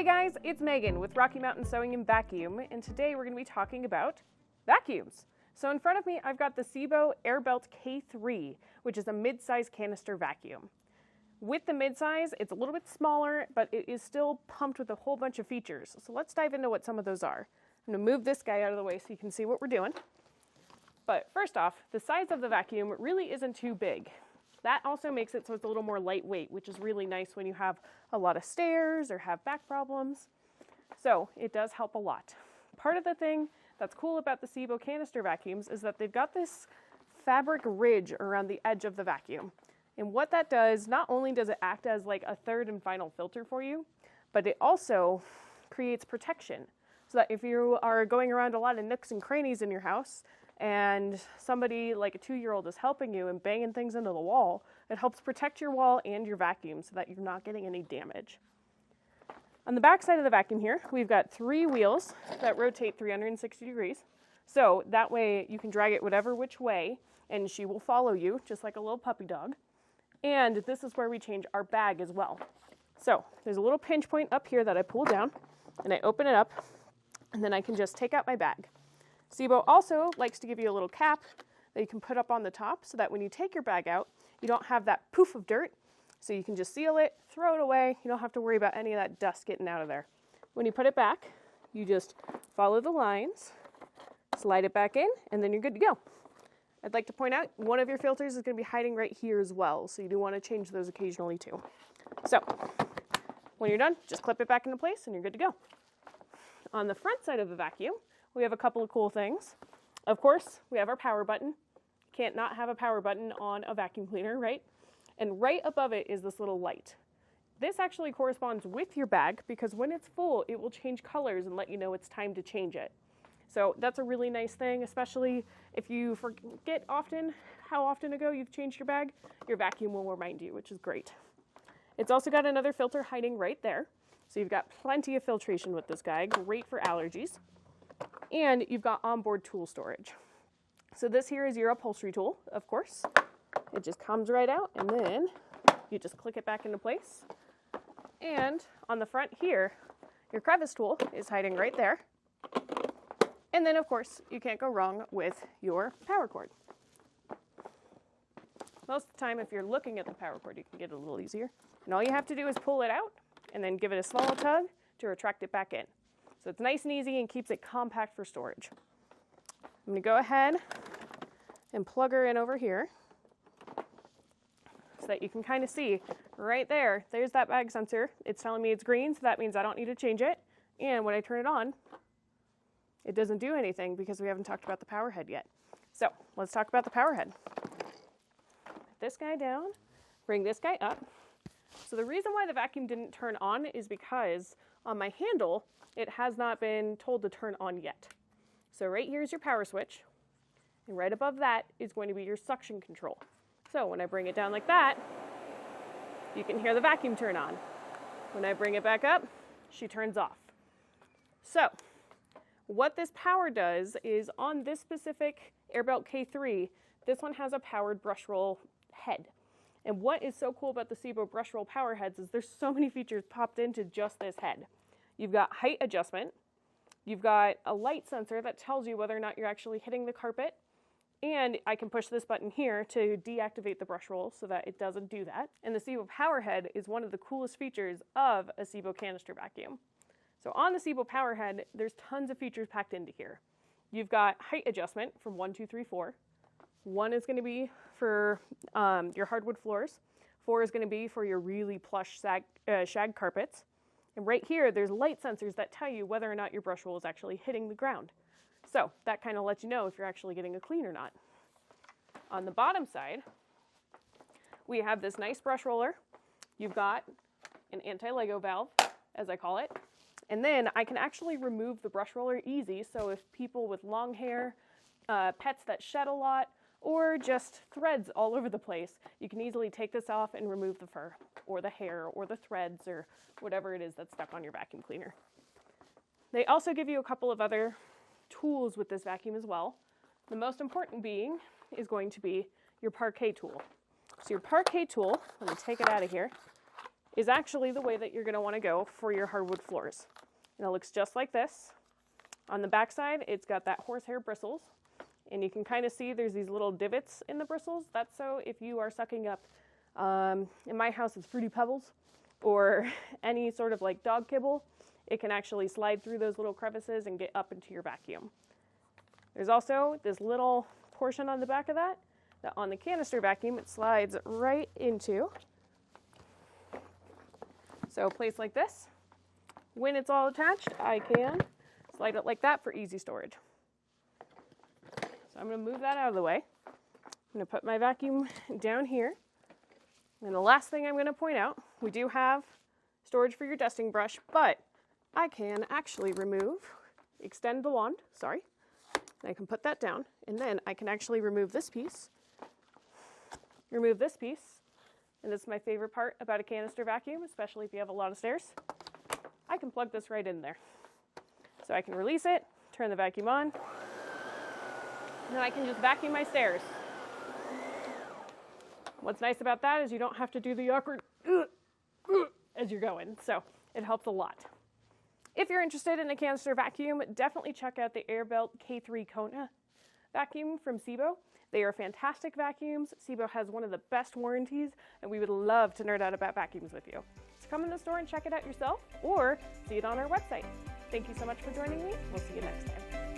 Hey guys, it's Megan with Rocky Mountain Sewing and Vacuum, and today we're going to be talking about vacuums. So in front of me, I've got the SEBO Airbelt K3, which is a mid-size canister vacuum. With the mid-size, it's a little bit smaller, but it is still pumped with a whole bunch of features. So let's dive into what some of those are. I'm going to move this guy out of the way so you can see what we're doing. But first off, the size of the vacuum really isn't too big. That also makes it so it's a little more lightweight, which is really nice when you have a lot of stairs or have back problems. So it does help a lot. Part of the thing that's cool about the SEBO canister vacuums is that they've got this fabric ridge around the edge of the vacuum. And what that does, not only does it act as like a third and final filter for you, but it also creates protection. So that if you are going around a lot of nooks and crannies in your house, and somebody like a 2-year-old is helping you and banging things into the wall, it helps protect your wall and your vacuum so that you're not getting any damage. On the back side of the vacuum here, we've got 3 wheels that rotate 360 degrees. So that way you can drag it whatever which way and she will follow you just like a little puppy dog. And this is where we change our bag as well. So there's a little pinch point up here that I pull down and I open it up and then I can just take out my bag. SEBO also likes to give you a little cap that you can put up on the top so that when you take your bag out, you don't have that poof of dirt. So you can just seal it, throw it away. You don't have to worry about any of that dust getting out of there. When you put it back, you just follow the lines, slide it back in, and then you're good to go. I'd like to point out one of your filters is going to be hiding right here as well, so you do want to change those occasionally too. So when you're done, just clip it back into place and you're good to go. On the front side of the vacuum, we have a couple of cool things. Of course, we have our power button. Can't not have a power button on a vacuum cleaner, right? And right above it is this little light. This actually corresponds with your bag because when it's full, it will change colors and let you know it's time to change it. So that's a really nice thing, especially if you forget how often ago you've changed your bag, your vacuum will remind you, which is great. It's also got another filter hiding right there. So you've got plenty of filtration with this guy, great for allergies. And you've got onboard tool storage. So this here is your upholstery tool, of course. It just comes right out and then you just click it back into place. And on the front here, your crevice tool is hiding right there. And then of course, you can't go wrong with your power cord. Most of the time, if you're looking at the power cord, you can get it a little easier. And all you have to do is pull it out and then give it a small tug to retract it back in. So it's nice and easy and keeps it compact for storage. I'm going to go ahead and plug her in over here so that you can kind of see right there. There's that bag sensor. It's telling me it's green, so that means I don't need to change it. And when I turn it on, it doesn't do anything because we haven't talked about the power head yet. So let's talk about the power head. Put this guy down, bring this guy up. So the reason why the vacuum didn't turn on is because on my handle, it has not been told to turn on yet. So right here is your power switch, and right above that is going to be your suction control. So when I bring it down like that, you can hear the vacuum turn on. When I bring it back up, she turns off. So what this power does is on this specific Airbelt K3, this one has a powered brush roll head. And what is so cool about the SEBO brush roll power heads is there's so many features popped into just this head. You've got height adjustment, you've got a light sensor that tells you whether or not you're actually hitting the carpet, and I can push this button here to deactivate the brush roll so that it doesn't do that. And the SEBO power head is one of the coolest features of a SEBO canister vacuum. So on the SEBO power head, there's tons of features packed into here. You've got height adjustment from 1, 2, 3, 4. 1 is going to be for your hardwood floors. 4 is going to be for your really plush shag carpets. And right here, there's light sensors that tell you whether or not your brush roll is actually hitting the ground. So that kind of lets you know if you're actually getting a clean or not. On the bottom side, we have this nice brush roller. You've got an anti-Lego valve, as I call it. And then I can actually remove the brush roller easy. So if people with long hair, pets that shed a lot, or just threads all over the place, you can easily take this off and remove the fur or the hair or the threads or whatever it is that's stuck on your vacuum cleaner. They also give you a couple of other tools with this vacuum as well. The most important being is going to be your parquet tool. So your parquet tool, let me take it out of here, is actually the way that you're going to want to go for your hardwood floors. And it looks just like this. On the back side, it's got that horsehair bristles, and you can kind of see there's these little divots in the bristles. That's so if you are sucking up, in my house it's Fruity Pebbles, or any sort of like dog kibble, it can actually slide through those little crevices and get up into your vacuum. There's also this little portion on the back of that on the canister vacuum it slides right into. So a place like this, when it's all attached, I can slide it like that for easy storage. So I'm going to move that out of the way. I'm going to put my vacuum down here. And the last thing I'm going to point out, we do have storage for your dusting brush, but I can actually extend the wand, sorry. I can put that down, and then I can actually remove this piece, and this is my favorite part about a canister vacuum, especially if you have a lot of stairs. I can plug this right in there. So I can release it, turn the vacuum on, and then I can just vacuum my stairs. What's nice about that is you don't have to do the awkward as you're going, so it helps a lot. If you're interested in a canister vacuum, definitely check out the Airbelt K3 vacuum from SEBO. They are fantastic vacuums. SEBO has one of the best warranties, and we would love to nerd out about vacuums with you. So come in the store and check it out yourself, or see it on our website. Thank you so much for joining me. We'll see you next time.